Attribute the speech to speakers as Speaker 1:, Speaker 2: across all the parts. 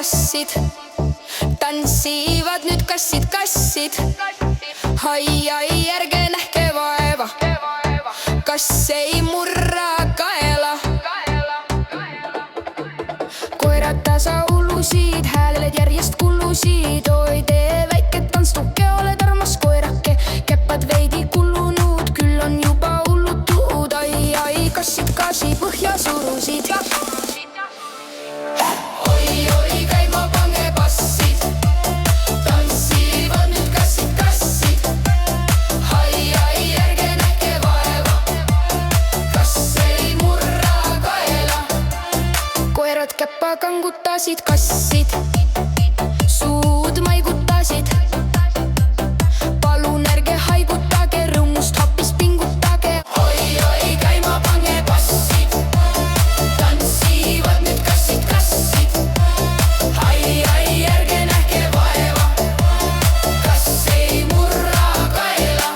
Speaker 1: passid. Tantsivad nüüd kassid, kassid. Ai, ärge nähke vaeva, kass ei murra kaela. Koerad tasa ulusid, hääled järjest kulusid. Oi, tee väike tantstuke, oled armas koerake. Keppad veidi kulunud, küll on juba hullutud. Ai, kassid gaasi põhja surusid. Oi, käima pange passid. Tantsivad nüüd kassid, kassid. Ai, ärge nähke vaeva, kass ei murra kaela. Koerad käppa kangutasid, kassid suud maigutasid. Palun ärge haigutage, rõõmust hoopis pingutage. Oi, käima pange passid. Tantsivad nüüd kassid, kassid. Ai, ärge nähke vaeva, kass ei murra kaela.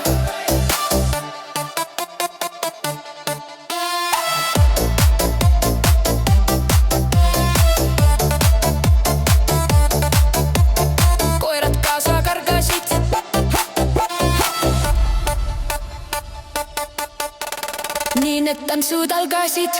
Speaker 1: Koerad kaasa kargasid. Nii need tantsud algasid.